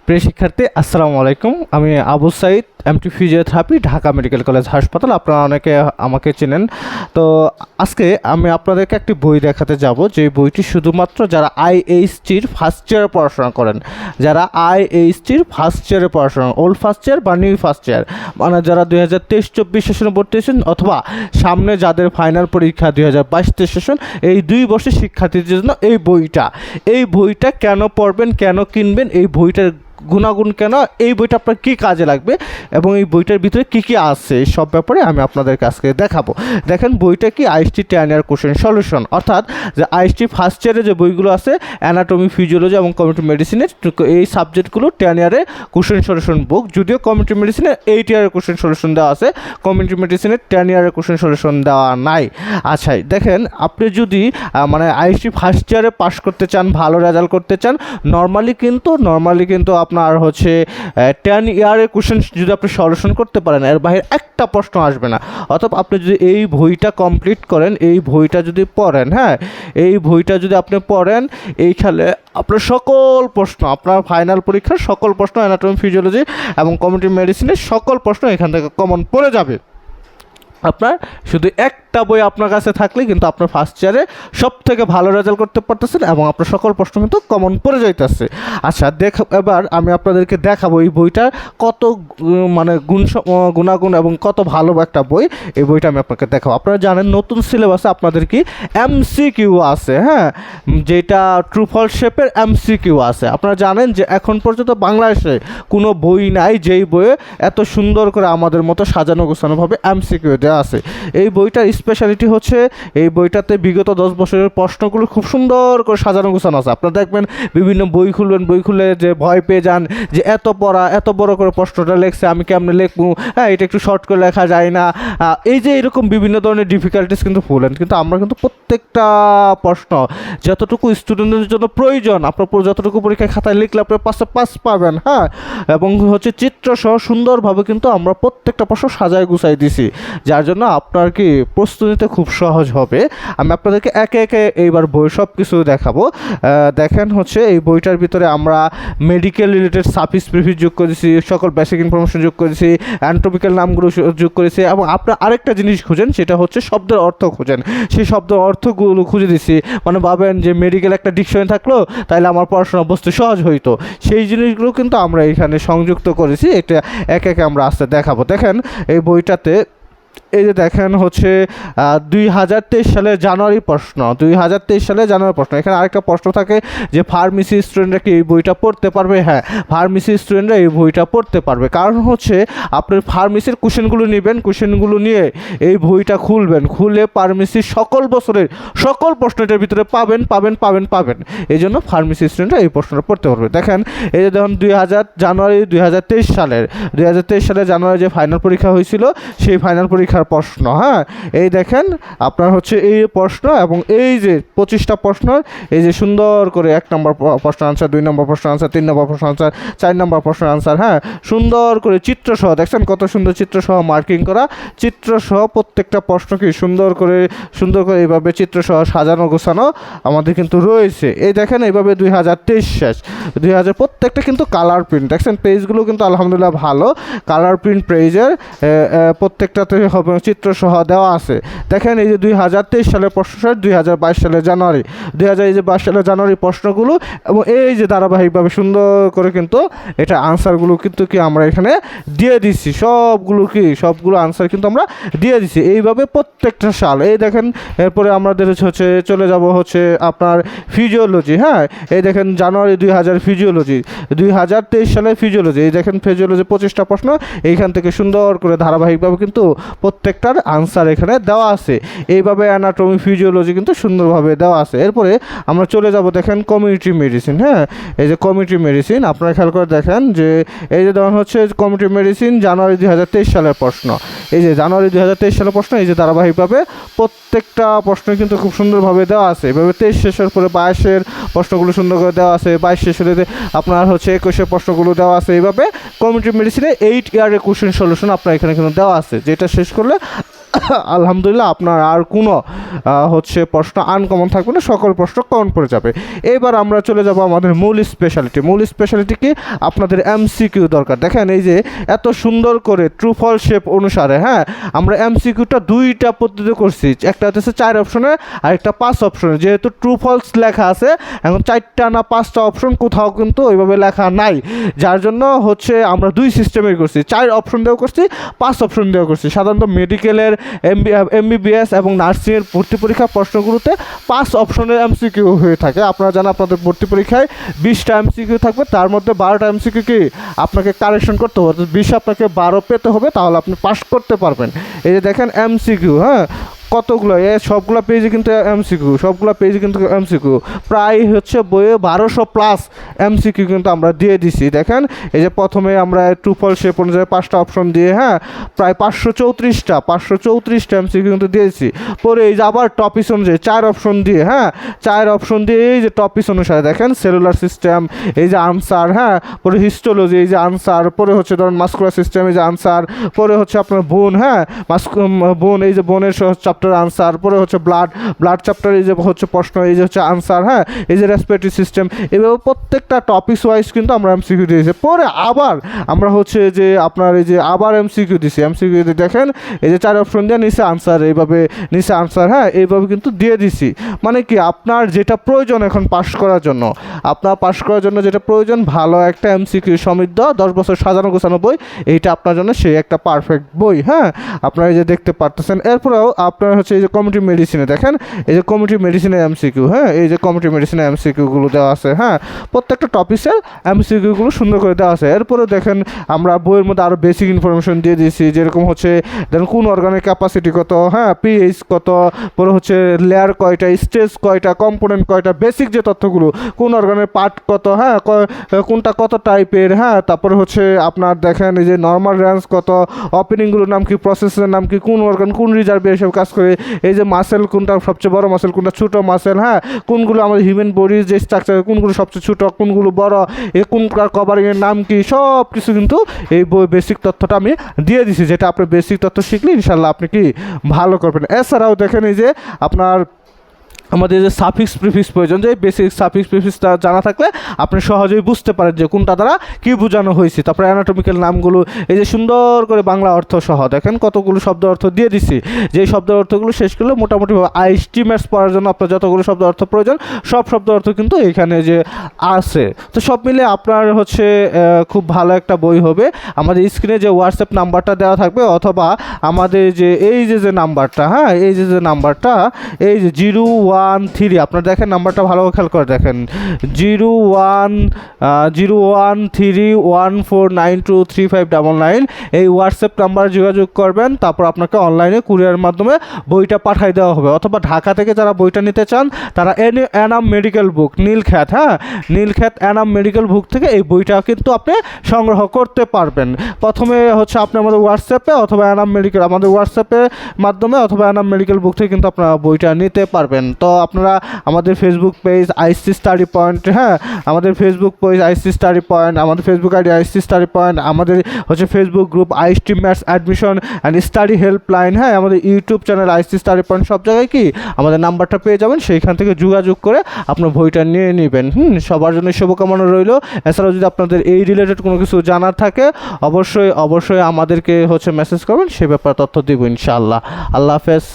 প্রিয় শিক্ষার্থী, আসসালামু আলাইকুম। আমি Abu Saeed, MT physiotherapy, Dhaka medical college হাসপাতাল। আপনারা অনেকে আমাকে চেনেন। তো আজকে আমি আপনাদেরকে একটি বই দেখাতে যাব, যে বইটি শুধুমাত্র যারা আইএইচটির ফার্স্ট ইয়ারে পড়াশোনা করেন, যারা আইএইচটির ফার্স্ট ইয়ারে পড়াশোনা, ওল্ড ফার্স্ট ইয়ার বা নিউ ফার্স্ট ইয়ার, মানে যারা 2023-24 সেশনে ভর্তি হয়েছেন অথবা সামনে যাদের ফাইনাল পরীক্ষা 2022-23 সেশন, এই 2 বছর শিক্ষার্থীদের জন্য এই বইটা কেন পড়বেন, কেন কিনবেন, এই বইটার গুণাগুণ কেন, এই বইটা আপনার কী কাজে লাগবে এবং এই বইটার ভিতরে কী কী আছে, এই সব ব্যাপারে আমি আপনাদের কাছে দেখাবো। দেখেন, বইটা কি আইএসটি 10 ইয়ার কোশ্চেন সলিউশন, অর্থাৎ যে আইএসটি ফার্স্ট ইয়ারে যে বইগুলো আছে অ্যানাটমি, ফিজিওলজি এবং কমিউনিটি মেডিসিনের, এই সাবজেক্টগুলো 10 ইয়ারে কোশ্চেন সলিউশন বুক। যদিও কমিউনিটি মেডিসিনের 8 ইয়ারের কোশ্চেন সলিউশন দেওয়া আছে, কমিউনিটি মেডিসিনের 10 ইয়ারের কোশ্চেন সলিউশন দেওয়া নাই। আচ্ছা, দেখেন, আপনি যদি মানে আইএসটি ফার্স্ট ইয়ারে পাস করতে চান, ভালো রেজাল্ট করতে চান, নর্মালি কিন্তু আপনার হচ্ছে 10 ইয়ারের কোশ্চেন যদি আপনি সলিউশন করতে পারেন, এর বাইরে একটা প্রশ্ন আসবে না। অথবা আপনি যদি এই বইটা কমপ্লিট করেন, এই বইটা যদি পড়েন, হ্যাঁ, এই বইটা যদি আপনি পড়েন, এইখানে আপনার সকল প্রশ্ন, আপনার ফাইনাল পরীক্ষার সকল প্রশ্ন, অ্যানাটমি, ফিজিওলজি এবং কমিউনিটি মেডিসিনের সকল প্রশ্ন এখান থেকে কমন পড়ে যাবে। আপনার শুধু একটা বই আপনার কাছে থাকলে কিন্তু আপনার ফার্স্ট ইয়ারে সব থেকে ভালো রেজাল্ট করতে পারতেছেন এবং আপনার সকল প্রশ্ন কিন্তু কমন পড়ে যাইতেছে। আচ্ছা, এবার আমি আপনাদেরকে দেখাবো এই বইটার কত মানে গুণাগুণ এবং কত ভালো একটা বই। এই বইটা আমি আপনাকে দেখাবো। আপনারা জানেন নতুন সিলেবাসে আপনাদের কি এমসিকিউ আছে, হ্যাঁ, যেটা ট্রু ফলস শেপের এমসিকিউ আছে। আপনারা জানেন যে এখন পর্যন্ত বাংলাদেশে কোনো বই নাই যেই বইয়ে এত সুন্দর করে আমাদের মতো সাজানো গোছানোভাবে এমসিকিউ দেওয়া আছে। এই বইটার স্পেশালিটি হচ্ছে এই বইটাতে বিগত 10 বছরের প্রশ্নগুলো খুব সুন্দর করে সাজানো গোছানো আছে। আপনারা দেখবেন বিভিন্ন বই খুলে যে ভয় পেয়ে যান যে এত পড়া, এত বড় করে প্রশ্নটা লেখছে, আমি কেমনে লিখবো, হ্যাঁ, এটা একটু শর্ট করে লেখা যায় না, এই যে এরকম বিভিন্ন ধরনের ডিফিকাল্টিস কিন্তু ভুলেন। কিন্তু আমরা কিন্তু প্রত্যেকটা প্রশ্ন যতটুকু স্টুডেন্টদের জন্য প্রয়োজন, আপনার যতটুকু পরীক্ষায় খাতায় লিখলে আপনি 5-এ 5 পাবেন, হ্যাঁ, এবং হচ্ছে চিত্রসহ সুন্দরভাবে কিন্তু আমরা প্রত্যেকটা প্রশ্ন সাজায় গুছাই দিছি, যার জন্য আপনার কি প্রস্তুতি নিতে খুব সহজ হবে। আমি আপনাদেরকে একে একে এইবার বই সব কিছু দেখাবো। দেখেন, হচ্ছে এই বইটার ভিতরে আমরা মেডিকেল রিলেটেড সাফিক্স প্রিফিক্স যোগ করেছি, সকল বেসিক ইনফরমেশন যোগ করেছি, অ্যানাটমিক্যাল নামগুলো যোগ করেছি, এবং আপনার আরেকটা জিনিস খুঁজেন, সেটা হচ্ছে শব্দের অর্থ খুঁজেন। সেই শব্দের অর্থগুলো খুঁজে দিছি, মানে ভাবেন যে মেডিকেল একটা ডিকশনারি থাকলো তাহলে আমার পড়াশোনা বুঝতে সহজ হইতো, সেই জিনিসগুলো কিন্তু আমরা এখানে সংযুক্ত করেছি। এটা একে একে আমরা আস্তে দেখাবো। দেখেন, এই বইটাতে এই যে দেখেন হচ্ছে 2023 সালের জানুয়ারি প্রশ্ন, 2023 সালের জানুয়ারি প্রশ্ন। এখানে আরেকটা প্রশ্ন থাকে যে ফার্মেসি স্টুডেন্টরা কি এই বইটা পড়তে পারবে? হ্যাঁ, ফার্মেসি স্টুডেন্টরা এই বইটা পড়তে পারবে। কারণ হচ্ছে আপনার ফার্মেসির কোশ্চেনগুলো নেবেন, কোশ্চেনগুলো নিয়ে এই বইটা খুলবেন, খুলে ফার্মেসির সকল বছরের সকল প্রশ্নটার ভিতরে পাবেন। এই জন্য ফার্মেসি স্টুডেন্টরা এই প্রশ্নটা পড়তে পারবে। দেখেন, এই যে দেখুন জানুয়ারি 2023 সালের জানুয়ারি যে ফাইনাল পরীক্ষা হয়েছিল, সেই ফাইনাল পরীক্ষার প্রশ্ন, হ্যাঁ, এই দেখেন আপনার হচ্ছে এই প্রশ্ন, এবং এই যে 25টা প্রশ্ন, এই যে সুন্দর করে 1 নম্বর প্রশ্ন আনসার, 2 নম্বর প্রশ্ন আনসার, 3 নম্বর প্রশ্ন আনসার, 4 নম্বর প্রশ্ন আনসার, হ্যাঁ, সুন্দর করে চিত্রসহ, দেখছেন কত সুন্দর চিত্রসহ মার্কিং করা, চিত্রসহ প্রত্যেকটা প্রশ্ন কি সুন্দর করে এইভাবে চিত্রসহ সাজানো গোছানো আমাদের কিন্তু রয়েছে। এই দেখেন, এইভাবে 2023 শেষ, 2000 প্রত্যেকটা কিন্তু কালার প্রিন্ট, দেখছেন পেজগুলো কিন্তু আলহামদুলিল্লাহ ভালো কালার প্রিন্ট পেজের, প্রত্যেকটাতে হবে চিত্রসহ দেওয়া আছে। দেখেন, এই যে 2023 সালের প্রশ্ন, 2022 সালের জানুয়ারি, 2022 সালের জানুয়ারি প্রশ্নগুলো, এবং এই যে ধারাবাহিকভাবে সুন্দর করে কিন্তু এটা আনসারগুলো কিন্তু কি আমরা এখানে দিয়ে দিচ্ছি, সবগুলো আনসার কিন্তু আমরা দিয়ে দিচ্ছি এইভাবে প্রত্যেকটা সাল। এই দেখেন, এরপরে আমাদের হচ্ছে চলে যাব হচ্ছে আপনার ফিজিওলজি, হ্যাঁ, এই দেখেন জানুয়ারি 2000 ফিজিওলজি, 2023 সালের ফিজিওলজি, এই দেখেন ফিজিওলজি 25টা প্রশ্ন, এইখান থেকে সুন্দর করে ধারাবাহিকভাবে কিন্তু প্রত্যেকটার আনসার এখানে দেওয়া আছে। এইভাবে অ্যানাটমি, ফিজিওলজি কিন্তু সুন্দরভাবে দেওয়া আছে। এরপরে আমরা চলে যাব, দেখেন কমিউনিটি মেডিসিন, হ্যাঁ, এই যে কমিউনিটি মেডিসিন আপনারা খেয়াল করে দেখেন যে এই যে দেওয়া হচ্ছে কমিউনিটি মেডিসিন জানুয়ারি 2023 সালের প্রশ্ন, এই যে জানুয়ারি 2023 সালের প্রশ্ন, এই যে ধারাবাহিকভাবে প্রত্যেকটা প্রশ্ন কিন্তু খুব সুন্দরভাবে দেওয়া আছে। এভাবে 23 শেষের পরে 22-এর প্রশ্নগুলো সুন্দর করে দেওয়া আছে, 22 শেষের আপনার হচ্ছে 21-এর প্রশ্নগুলো দেওয়া আছে। এইভাবে কমিউনিটি মেডিসিনে 8 ইয়ারের কোশ্চেন সলিউশন আপনার এখানে কিন্তু দেওয়া আছে, যেটা শেষ করলে আলহামদুলিল্লাহ আপনার আর কোনো হচ্ছে প্রশ্ন আনকমন থাকবে না, সকল প্রশ্ন কমন পড়ে যাবে। এবার আমরা চলে যাব আমাদের মূল স্পেশালিটি কি আপনাদের এমসিকিউ দরকার। দেখেন এই যে এত সুন্দর করে ট্রু ফল শেপ অনুসারে, হ্যাঁ, আমরা এমসিকিউটা দুইটা পদ্ধতি করছি, একটা হচ্ছে 4 অপশনের আর একটা 5 অপশনের। যেহেতু ট্রু ফলস লেখা আছে, এখন 4টা না 5টা অপশন কোথাও কিন্তু ওইভাবে লেখা নাই, যার জন্য হচ্ছে আমরা দুই সিস্টেমের করছি, 4 অপশন দিয়েও করছি, 5 অপশন দিয়েও করছি। সাধারণত মেডিকেলের এমবিবিএস এবং নার্সিংয়ের ভর্তি পরীক্ষা প্রশ্নগুলোতে 5 অপশনের এমসিকিউ হয়ে থাকে। আপনারা জানেন আপনাদের ভর্তি পরীক্ষায় 20টা এমসিকিউ থাকবে, তার মধ্যে 12টা এমসিকিউ কি আপনাকে কারেকশন করতে হবে, 20 আপনাকে 12 পেতে হবে, তাহলে আপনি পাস করতে পারবেন। এই যে দেখেন এমসিকিউ, হ্যাঁ, কতগুলো সবগুলো পেজে কিন্তু এমসিকিউ প্রায় হচ্ছে বইয়ে 1200+ এমসিকিউ কিন্তু আমরা দিয়ে দিছি। দেখেন এই যে প্রথমে আমরা ট্রু ফল শেপ অনুযায়ী 5টা অপশন দিয়ে, হ্যাঁ, প্রায় 534টা এমসিকিউ কিন্তু দিয়েছি। পরে এই যে আবার টপিক অনুযায়ী 4 অপশন দিয়ে, হ্যাঁ, 4 অপশন দিয়ে এই যে টপিক অনুসারে দেখেন সেলুলার সিস্টেম, এই যে আনসার, হ্যাঁ, পরে হিস্টোলজি, এই যে আনসার, পরে হচ্ছে ধরুন মাস্কুলার সিস্টেম, এই যে আনসার, পরে হচ্ছে আপনার বোন, হ্যাঁ, বোন, এই যে বোনের চ্যাপ্টার আনসার, পরে হচ্ছে ব্লাড চ্যাপ্টার, এই যে হচ্ছে প্রশ্ন, এই যে হচ্ছে আনসার, হ্যাঁ, এই যে রেসপিরেটরি সিস্টেম, এভাবে প্রত্যেকটা টপিকস ওয়াইজ কিন্তু আমরা এমসিকিউ দিয়েছি। পরে আবার আমরা হচ্ছে যে আপনার এই যে আবার এমসিকিউ দিছি, দেখেন এই যে 4 অপশন দিয়ে নিচে আনসার, হ্যাঁ, এইভাবে কিন্তু দিয়ে দিছি। মানে কি আপনার যেটা প্রয়োজন এখন পাস করার জন্য, যেটা প্রয়োজন, ভালো একটা এমসিকিউ সমৃদ্ধ 10 বছর সাজানো গোছানো বই, এইটা আপনার জন্য সেই একটা পারফেক্ট বই। হ্যাঁ, আপনারা এই যে দেখতে পারতেছেন। এরপরেও আপনার হচ্ছে এই যে কমিউনিটি মেডিসিনে দেখেন, এই যে কমিউনিটি মেডিসিনের এমসিকিউ, হ্যাঁ, এই যে কমিউনিটি মেডিসিনের এমসিকিউগুলো দেওয়া আছে, হ্যাঁ, প্রত্যেকটা টপিকের এমসিকিউগুলো সুন্দর করে দেওয়া আছে। এরপরে দেখেন আমরা বইয়ের মধ্যে আরও বেসিক ইনফরমেশন দিয়ে দিয়েছি, যেরকম হচ্ছে দেখেন কোন অর্গানের ক্যাপাসিটি কত, হ্যাঁ, পিএইচ কত, পরে হচ্ছে লেয়ার কয়টা, স্টেজ কয়টা, কম্পোনেন্ট কয়টা, বেসিক যে তথ্যগুলো, কোন অর্গানের পার্ট কত, হ্যাঁ, কোনটা কত টাইপের, হ্যাঁ, তারপরে হচ্ছে আপনার দেখেন এই যে নর্মাল রেঞ্জ কত, ওপেনিংগুলোর নাম কি, প্রসেসের নাম কি, কোন অর্গান কোন রিজার্ভে এসব কাজ করে, এই যে মাসেল কোনটা সবচেয়ে বড় মাসেল, কোনটা ছোটো মাসেল, হ্যাঁ, কোনগুলো আমাদের হিউম্যান বডির যে স্ট্রাকচার, কোনগুলো সবচেয়ে ছোটো, কোনগুলো বড়, কোনটার কভারিংয়ের নাম কি, সব কিছু কিন্তু এই বই বেসিক তথ্যটা আমি দিয়ে দিছি, যেটা আপনি বেসিক তথ্য শিখলে ইনশাল্লাহ আপনি কি ভালো করবেন। এছাড়াও দেখেন এই যে আপনার আমাদের যে সাফিক্স প্রিফিক্স প্রয়োজন, যে বেসিক সাফিক্স প্রিফিক্সটা জানা থাকলে আপনি সহজেই বুঝতে পারেন যে কোনটা দ্বারা কী বোঝানো হয়েছে। তারপরে অ্যানাটমিক্যাল নামগুলো এই যে সুন্দর করে বাংলা অর্থ সহ দেখেন কতগুলো শব্দ অর্থ দিয়ে দিছি, যেই শব্দ অর্থগুলো শেষ করলে মোটামুটিভাবে আইএসটি ম্যাথস পড়ার জন্য আপনার যতগুলো শব্দ অর্থ প্রয়োজন সব শব্দ অর্থ কিন্তু এখানে যে আছে। তো সব মিলে আপনার হচ্ছে খুব ভালো একটা বই হবে। আমাদের স্ক্রিনে যে হোয়াটসঅ্যাপ নাম্বারটা দেওয়া থাকবে, অথবা আমাদের যে এই যে নাম্বারটা, হ্যাঁ, এই যে নাম্বারটা, এই যে 013, আপনারা দেখেন নাম্বারটা ভালো খেয়াল করে দেখেন, 01314923599, এই হোয়াটসঅ্যাপ নাম্বারে যোগাযোগ করবেন। তারপর আপনাকে অনলাইনে কুরিয়ারের মাধ্যমে বইটা পাঠিয়ে দেওয়া হবে, অথবা ঢাকা থেকে যারা বইটা নিতে চান তারা এনাম মেডিকেল বুক, নীলক্ষেত, হ্যাঁ, নীলক্ষেত এনাম মেডিকেল বুক থেকে এই বইটা কিন্তু আপনি সংগ্রহ করতে পারবেন। প্রথমে হচ্ছে আপনি আমাদের হোয়াটসঅ্যাপে অথবা এনাম মেডিকেল, আমাদের হোয়াটসঅ্যাপের মাধ্যমে অথবা এনাম মেডিকেল বুক থেকে কিন্তু আপনারা বইটা নিতে পারবেন। তো আপনারা আমাদের ফেসবুক পেজ আইসি স্টাডি পয়েন্ট, হ্যাঁ, আমাদের ফেসবুক পেজ আইসি স্টাডি পয়েন্ট, আমাদের ফেসবুক আইডি আইসি স্টাডি পয়েন্ট, আমাদের হচ্ছে Facebook group IST maths admission and study helpline, হ্যাঁ, আমাদের ইউটিউব চ্যানেল আইসি স্টাডি পয়েন্ট, সব জায়গায় কি আমাদের নাম্বারটা পেয়ে যাবেন, সেইখান থেকে যোগাযোগ করে আপনার বইটা নিয়ে নেবেন। সবার জন্য শুভকামনা রইল। এছাড়াও যদি আপনাদের এই রিলেটেড কোনো কিছু জানার থাকে অবশ্যই আমাদেরকে হচ্ছে মেসেজ করবেন, সে ব্যাপারে তথ্য দিব ইনশাআল্লাহ। আল্লাহ হাফেজ।